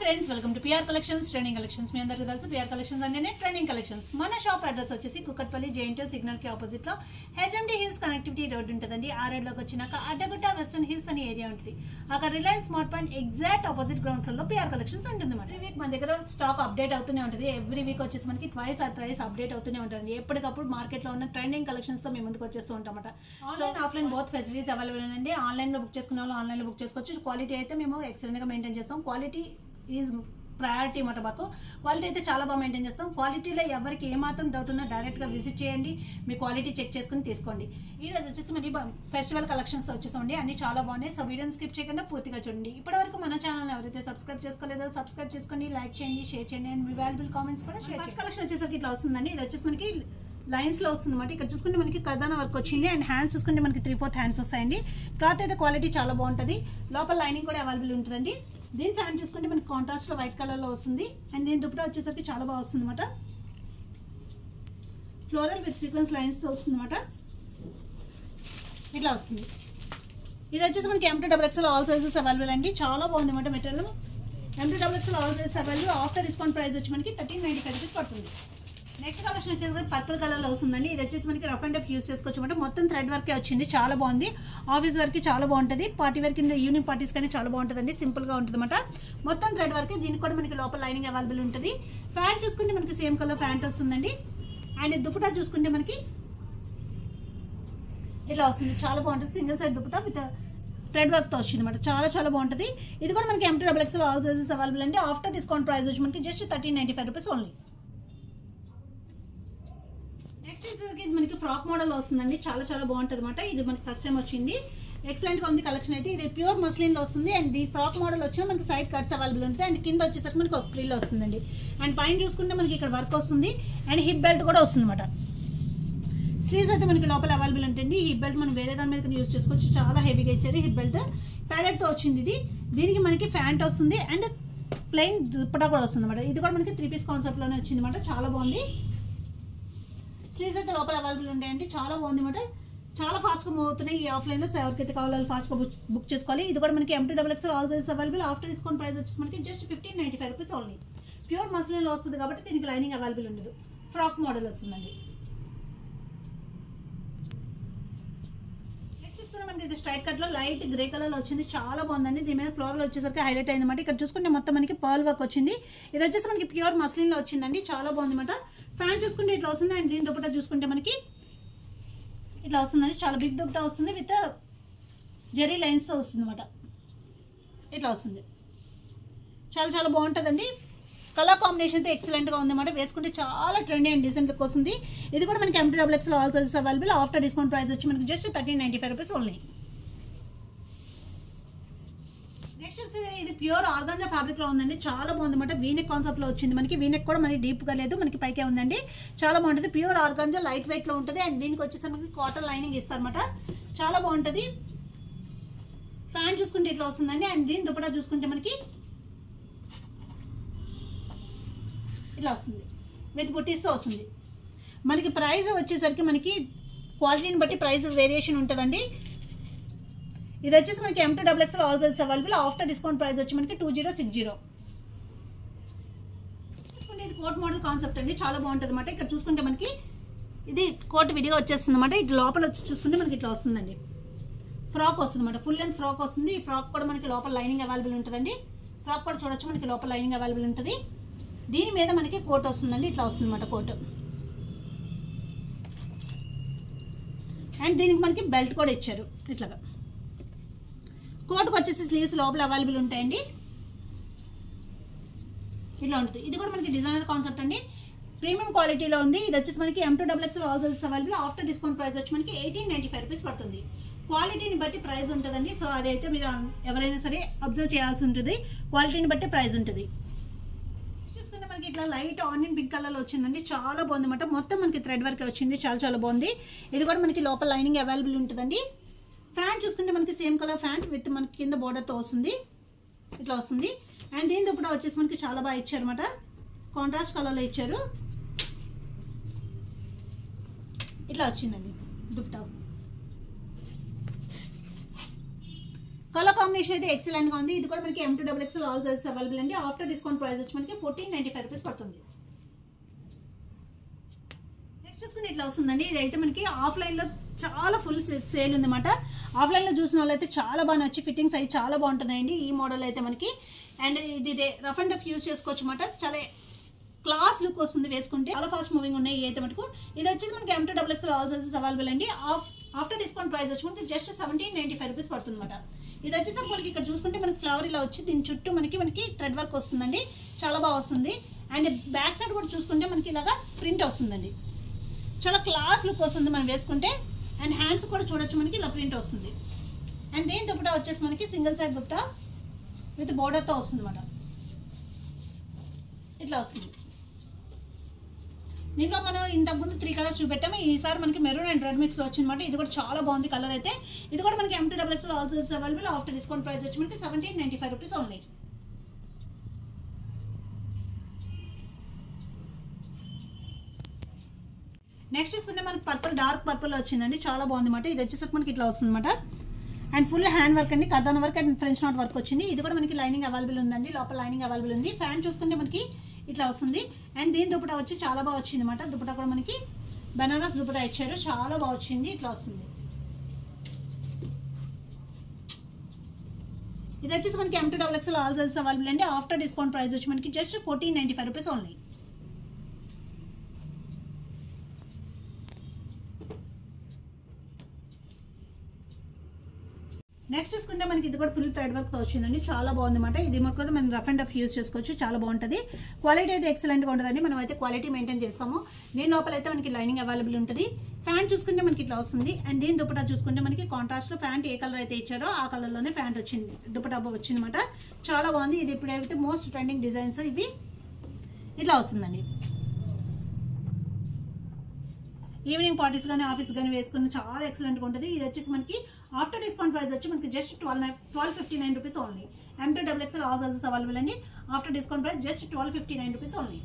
Friends welcome to PR collections trending collections మీ అందరికీ తెలుసు పిఆర్ కలెక్షన్స్ అంటే ట్రెండింగ్ కలెక్షన్స్ మన షాప్ అడ్రస్ వచ్చేసి కుకట్పల్లి జేఎన్టీ సిగ్నల్ కి ఆపోజిట్ లో హెచ్ఎండి హిల్స్ కనెక్టివిటీ రోడ్ ఉంటుందండి ఆ రోడ్ లోకి వచ్చినాక అడ్డగుట్ట వెస్టర్న్ హిల్స్ అనే ఏరియా ఉంటుంది అక్కడ Reliance smart point exact opposite ground floor లో పిఆర్ కలెక్షన్స్ ఉంటుంది అన్నమాట ఈ వీక్ మన దగ్గర స్టాక్ అప్డేట్ అవుతూనే ఉంటుంది ఎవ్రీ వీక్ వచ్చేసి మనకి ట్వైస్ ఆర్ థ్రైస్ అప్డేట్ అవుతూనే ఉంటుంది ఎప్పటికప్పుడు మార్కెట్ లో ఉన్న ట్రెండింగ్ కలెక్షన్స్ తో మేము ముందుకు వచ్చేస్తూ ఉంటామట online offline both facilities available అండి ఆన్లైన్ లో బుక్ చేసుకున్న వాళ్ళు ఆన్లైన్ లో బుక్ చేసుకోవచ్చు క్వాలిటీ అయితే మేము ఎక్సలెంట్ గా మెయింటైన్ చేస్తాం క్వాలిటీ ఈజ్ ప్రయారిటీ మాట మాకు క్వాలిటీ అయితే చాలా బాగా మెయింటైన్ చేస్తాం క్వాలిటీలో ఎవరికి ఏమాత్రం డౌట్ ఉన్నా డైరెక్ట్గా విజిట్ చేయండి మీ క్వాలిటీ చెక్ చేసుకుని తీసుకోండి ఈ రోజు వచ్చేసి మరి ఫెస్టివల్ కలెక్షన్స్ వచ్చేసామండి అన్ని చాలా బాగున్నాయి సో వీడియోని స్కిప్ చేయకుండా పూర్తిగా చూడండి ఇప్పటివరకు మన ఛానల్ ఎవరైతే సబ్స్క్రైబ్ చేసుకోలేదో సబ్స్క్రైబ్ చేసుకోండి లైక్ చేయండి షేర్ చేయండి అండ్ మీ వాల్యుబుల్ కామెంట్స్ కూడా షేర్ చేయండి కలెక్షన్ వచ్చేసరికి ఇట్లా వస్తుందండి ఇది వచ్చేసి మనకి లైన్స్ లో వస్తుంది అనమాట ఇక్కడ చూసుకుంటే మనకి కర్దానా వర్క్ వచ్చింది అండ్ హ్యాండ్స్ చూసుకుంటే మనకి 3/4 హ్యాండ్స్ వస్తాయండి క్లాత్ అయితే క్వాలిటీ చాలా బాగుంటుంది లోపల లైనింగ్ కూడా అవైలబుల్ ఉంటుందండి దీని ఫ్యాన్ చూసుకుంటే మనకి కాంట్రాస్ట్ లో వైట్ కలర్ లో వస్తుంది అండ్ దీని దుపట్టా వచ్చేసరికి చాలా బాగా వస్తుంది అనమాట ఫ్లోరల్ విత్ సీక్వెన్స్ లైన్స్ తో వస్తుంది అనమాట ఇట్లా వస్తుంది ఇది వచ్చేసి మనకి M2XXL ఆల్ సైజెస్ అవైలబుల్ అండి చాలా బాగుంది అనమాట material M2XXL all sizes available after discount price వచ్చి మనకి 1395 రూపీస్ పడుతుంది నెక్స్ట్ కలెక్షన్ వచ్చేసి పర్పుల్ కలర్ లో వస్తుందండి ఇది వచ్చేసి మనకి రఫ్ అండ్ టఫ్ యూస్ చేసుకోవచ్చు అంటే మొత్తం థ్రెడ్ వర్కే వచ్చింది చాలా బాగుంది ఆఫీస్ వర్క్ చాలా బాగుంటుంది పార్టీ వేర్ కింద ఈవినింగ్ పార్టీస్ కానీ చాలా బాగుంటుందండి సింపుల్ గా ఉంటుంది అనమాట మొత్తం థ్రెడ్ వర్క్ దీనికి కూడా మనకి లోపల లైనింగ్ అవైలబుల్ ఉంటుంది ఫ్యాంట్ చూసుకుంటే మనకి సేమ్ కలర్ ఫ్యాంట్ వస్తుందండి అండ్ దుపట్టా చూసుకుంటే మనకి ఇలా వస్తుంది చాలా బాగుంటుంది single side dupatta with thread work తో వచ్చింది అనమాట చాలా బాగుంటుంది ఇది కూడా మనకి M2XXL ఆల్ సైజెస్ అవైలబుల్ అండి ఆఫ్టర్ డిస్కౌంట్ ప్రైస్ వచ్చి మనకి జస్ట్ 1395 రూపీస్ ఓన్లీ మనకి ఫ్రాక్ మోడల్ వస్తుందండి చాలా బాగుంటుంది అనమాట ఇది మనకి ఫస్ట్ టైం వచ్చింది ఎక్సలెంట్ గా ఉంది కలెక్షన్ అయితే ఇది ప్యూర్ మస్లిన్ లో వస్తుంది అండ్ ఈ ఫ్రాక్ మోడల్ వచ్చినా మనకి సైడ్ కట్స్ అవైలబుల్ ఉంటుంది అండ్ కింద వచ్చేసరికి మనకి ఒక ఫ్రిల్ వస్తుందండి అండ్ పైన చూసుకుంటే మనకి ఇక్కడ వర్క్ వస్తుంది అండ్ హిప్ బెల్ట్ కూడా వస్తుంది అనమాట స్లీవ్స్ అయితే మనకి లోపల అవైలబుల్ ఉంటుంది హిప్ బెల్ట్ మనం వేరే దాని మీద యూజ్ చేసుకోవచ్చు చాలా హెవీగా ఇచ్చారు హిప్ బెల్ట్ ప్యాడెడ్ తో వచ్చింది ఇది దీనికి మనకి ఫ్యాంట్ వస్తుంది అండ్ ప్లెయిన్ దుపట్టా కూడా వస్తుంది అనమాట ఇది కూడా మనకి 3 పీస్ కాన్సెప్ట్ లోనే వచ్చింది అనమాట చాలా బాగుంది స్లీవ్స్ అయితే లోపల అవైలబుల్ ఉంటాయండి చాలా బాగుంది అనమాట చాలా ఫాస్ట్గా మూవ్ అవుతున్నాయి ఈ ఆఫ్లైన్లో ఎవరికైతే కావాలో ఫాస్ట్గా బుక్ చేసుకోవాలి ఇది కూడా మనకి M2XXL all sizes available after discount price వచ్చేసి మనకి జస్ట్ 1595 రూపీస్ ఓన్లీ ప్యూర్ మస్లిన్లో వస్తుంది కాబట్టి దీనికి లైనింగ్ అవైలబుల్ ఉండదు ఫ్రాక్ మోడల్ వస్తుందండి నెక్స్ట్ చూసుకుంటే మనకి ఇది స్ట్రైట్ కట్లో లైట్ గ్రే కలర్లో వచ్చింది చాలా బాగుందండి దీని మీద ఫ్లోర్లో వచ్చేసరికి హైలైట్ అయింది అనమాట ఇక్కడ చూసుకుంటే మొత్తం మనకి పర్ల్ వర్క్ వచ్చింది ఇది వచ్చేసి మనకి ప్యూర్ మస్లిన్లో వచ్చిందండి చాలా బాగుంది అనమాట ఫ్యాంట్ చూసుకుంటే ఇట్లా వస్తుంది అండ్ దీని దుపట్టా చూసుకుంటే మనకి ఇట్లా వస్తుందండి చాలా బిగ్ దుపట్టా వస్తుంది విత్ జెరీ లైన్స్తో వస్తుంది అనమాట ఇట్లా వస్తుంది చాలా బాగుంటుందండి కలర్ కాంబినేషన్ అయితే ఎక్సలెంట్గా ఉంది అనమాట వేసుకుంటే చాలా ట్రెండీ అండ్ డీసెంట్ లుక్ వస్తుంది ఇది కూడా మనకి M2XXL all sizes available after discount price వచ్చి మనకి జస్ట్ 1395 రూపీస్ ఓన్లీ ఇది ప్యూర్ ఆర్గాంజా ఫ్యాబ్రిక్ లో ఉందండి చాలా బాగుంది అనమాట వీనెక్ కాన్సెప్ట్ లో వచ్చింది మనకి వీనెక్ కూడా మనకి డీప్ గా లేదు మనకి పైకే ఉందండి చాలా బాగుంటుంది ప్యూర్ ఆర్గాంజా లైట్ వెయిట్ లో ఉంటుంది అండ్ దీనికి వచ్చేసి మనకి కాటన్ లైనింగ్ ఇస్తారనమాట చాలా బాగుంటుంది ఫ్యాంట్ చూసుకుంటే ఇట్లా వస్తుందండి అండ్ దీని దుపట్టా చూసుకుంటే మనకి ఇట్లా వస్తుంది విత్ బుట్టీస్తో వస్తుంది మనకి ప్రైస్ వచ్చేసరికి మనకి క్వాలిటీని బట్టి ప్రైస్ వేరియేషన్ ఉంటుందండి ఇది వచ్చేసి మనకి M2XXL all sizes available after discount price వచ్చి మనకి 2060 ఇది కోట్ మోడల్ కాన్సెప్ట్ అండి చాలా బాగుంటుంది అనమాట ఇక్కడ చూసుకుంటే మనకి ఇది కోట్ విడిగా వచ్చేస్తుంది అనమాట ఇటు లోపల వచ్చి చూసుకుంటే మనకి ఇట్లా వస్తుందండి ఫ్రాక్ వస్తుంది అనమాట ఫుల్ లెంత్ ఫ్రాక్ వస్తుంది ఈ ఫ్రాక్ కూడా మనకి లోపల లైనింగ్ అవైలబుల్ ఉంటుందండి ఫ్రాక్ కూడా చూడొచ్చు మనకి లోపల లైనింగ్ అవైలబుల్ ఉంటుంది దీని మీద మనకి కోట్ వస్తుందండి ఇట్లా వస్తుంది అనమాట కోట్ అండ్ దీనికి మనకి బెల్ట్ కూడా ఇచ్చారు ఇట్లాగా కోట్కి వచ్చేసి స్లీవ్స్ లోపల అవైలబుల్ ఉంటాయండి ఇట్లా ఉంటుంది ఇది కూడా మనకి డిజైనర్ కాన్సెప్ట్ అండి ప్రీమియం క్వాలిటీలో ఉంది ఇది వచ్చేసి మనకి M2XXL all sizes available after discount price వచ్చి మనకి 1895 రూపీస్ పడుతుంది క్వాలిటీని బట్టి ప్రైస్ ఉంటుందండి సో అదైతే మీరు ఎవరైనా సరే అబ్జర్వ్ చేయాల్సి ఉంటుంది క్వాలిటీని బట్టి ప్రైస్ ఉంటుంది చూసుకుంటే మనకి ఇట్లా లైట్ ఆనియన్ పింక్ కలర్లో వచ్చిందండి చాలా బాగుంది అనమాట మొత్తం మనకి థ్రెడ్ వర్క్ వచ్చింది చాలా బాగుంది ఇది కూడా మనకి లోపల లైనింగ్ అవైలబుల్ ఉంటుందండి ఫ్యాంట్ చూసుకుంటే మనకి సేమ్ కలర్ ఫ్యాంట్ విత్ మనకి కింద బోర్డర్తో వస్తుంది ఇట్లా వస్తుంది అండ్ దీని దుపట్టా వచ్చేసి మనకి చాలా బాగా ఇచ్చారు అనమాట కాంట్రాస్ట్ కలర్లో ఇచ్చారు ఇట్లా వచ్చిందండి దుపట్టా కలర్ కాంబినేషన్ అయితే ఎక్సలెంట్ గా ఉంది. ఇది కూడా మనకి M2XXL ఆల్ సైజెస్ అవైలబుల్ అండి. ఆఫ్టర్ డిస్కౌంట్ ప్రైస్ వచ్చి మనకి 1495 రూపీస్ పడుతుంది. నెక్స్ట్ చూసుకుని ఇట్లా వస్తుందండి. ఇదైతే మనకి ఆఫ్లైన్ లో చాలా ఫుల్ సేల్ ఉందన్నమాట. ఆఫ్లైన్ లో చూసిన వాళ్ళు అయితే చాలా బాగా నచ్చి ఫిట్టింగ్స్ అవి చాలా బాగుంటున్నాయండి. ఈ మోడల్ అయితే మనకి అండ్ ఇది రఫ్ అండ్ టఫ్ యూజ్ చేసుకోవచ్చు అన్నమాట. చాలా క్లాస్ లుక్ వస్తుంది వేసుకుంటే. చాలా ఫాస్ట్ మూవింగ్ ఉన్నాయి ఈ అయితే మటుకు. ఇది వచ్చేసి మనకి M2XXL ఆల్ సైజెస్ అవైలబుల్ అండి. ఆఫ్టర్ డిస్కౌంట్ ప్రైస్ వచ్చి మనకి జస్ట్ 1795 రూపీస్ పడుతుంది అనమాట. ఇది వచ్చేసి మనకి ఇక్కడ చూసుకుంటే మనకి ఫ్లవర్ ఇలా వచ్చి దీని చుట్టూ మనకి థ్రెడ్ వర్క్ వస్తుందండి. చాలా బాగా వస్తుంది. అండ్ బ్యాక్ సైడ్ కూడా చూసుకుంటే మనకి ఇలాగా ప్రింట్ వస్తుందండి. చాలా క్లాస్ లుక్ వస్తుంది మనం వేసుకుంటే. అండ్ హ్యాండ్స్ కూడా చూడొచ్చు మనకి ఇలా ప్రింట్ వస్తుంది. అండ్ దీని దుపట్టా వచ్చేసి మనకి సింగిల్ సైడ్ దుపట్టా విత్ బోర్డర్తో వస్తుంది అనమాట. ఇట్లా వస్తుంది. దీంట్లో మనం ఇంతకుముందు 3 కలర్స్ చూపెట్టాము. ఈసారి మనకి మెరూన్ అండ్ రెడ్ మిక్స్లో వచ్చిందన్నమాట. ఇది కూడా చాలా బాగుంది కలర్ అయితే. ఇది కూడా మనకి M2XXL all sizes available. After discount price వచ్చి మనకి 1795 రూపీస్ ఓన్లీ. నెక్స్ట్ చూసుకుంటే మనకి పర్పుల్ డార్క్ పర్పుల్ వచ్చిందండి. చాలా బాగుంది అన్నమాట. ఇది వచ్చేసరికి మనకి ఇట్లా వస్తుంది అనమాట. అండ్ ఫుల్ హ్యాండ్ వర్క్ అండి, కర్దానా work and French knot work వచ్చింది. ఇది కూడా మనకి లైనింగ్ అవైలబుల్ ఉందండి. లోపల లైనింగ్ అవైలబుల్ ఉంది. ఫ్యాన్ చూసుకుంటే మనకి ఇట్లా వస్తుంది. అండ్ దీని దుపట్టా వచ్చి చాలా బాగా వచ్చింది అనమాట. దుపట్టా కూడా మనకి బనారస్ దుపట్టా ఇచ్చారు. చాలా బాగా వచ్చింది. ఇట్లా వస్తుంది. ఇది వచ్చేసి మనకి M2XXL ఆల్ సైజెస్ అవైలబుల్ అండి. ఆఫ్టర్ డిస్కౌంట్ ప్రైస్ వచ్చి మనకి జస్ట్ 1495 రూపీస్ ఓన్లీ. నెక్స్ట్ చూసుకుంటే మనకి ఇది కూడా ఫుల్ థ్రెడ్ వర్క్ తో వచ్చిందండి. చాలా బాగుంది అనమాట. ఇది కూడా మనం రఫ్ అండ్ టఫ్ యూజ్ చేసుకోవచ్చు. చాలా బాగుంటుంది. క్వాలిటీ అయితే ఎక్సలెంట్ గా ఉంటుందండి. మనం అయితే క్వాలిటీ మెయింటైన్ చేస్తాము. దీని లోపల అయితే మనకి లైనింగ్ అవైలబుల్ ఉంటుంది. ఫ్యాంట్ చూసుకుంటే మనకి ఇట్లా వస్తుంది. అండ్ దీని దుపట్టా చూసుకుంటే మనకి కాంట్రాస్ట్ లో ఫ్యాంట్ ఏ కలర్ అయితే ఇచ్చారో ఆ కలర్ లోనే ఫ్యాంట్ వచ్చింది, దుపట్టా వచ్చింది అనమాట. చాలా బాగుంది. ఇది ఇప్పుడైతే మోస్ట్ ట్రెండింగ్ డిజైన్స్ ఇవి. ఇట్లా వస్తుందండి. ఈవినింగ్ పార్టీస్ కానీ ఆఫీస్ కానీ వేసుకుని చాలా ఎక్సలెంట్గా ఉంటుంది. ఇది వచ్చేసి మనకి ఆఫ్టర్ డిస్కౌంట్ ప్రైస్ వచ్చి మనకి just 1259 rupees only. M2XXL all sizes available అండి. After discount price just 1259 rupees only.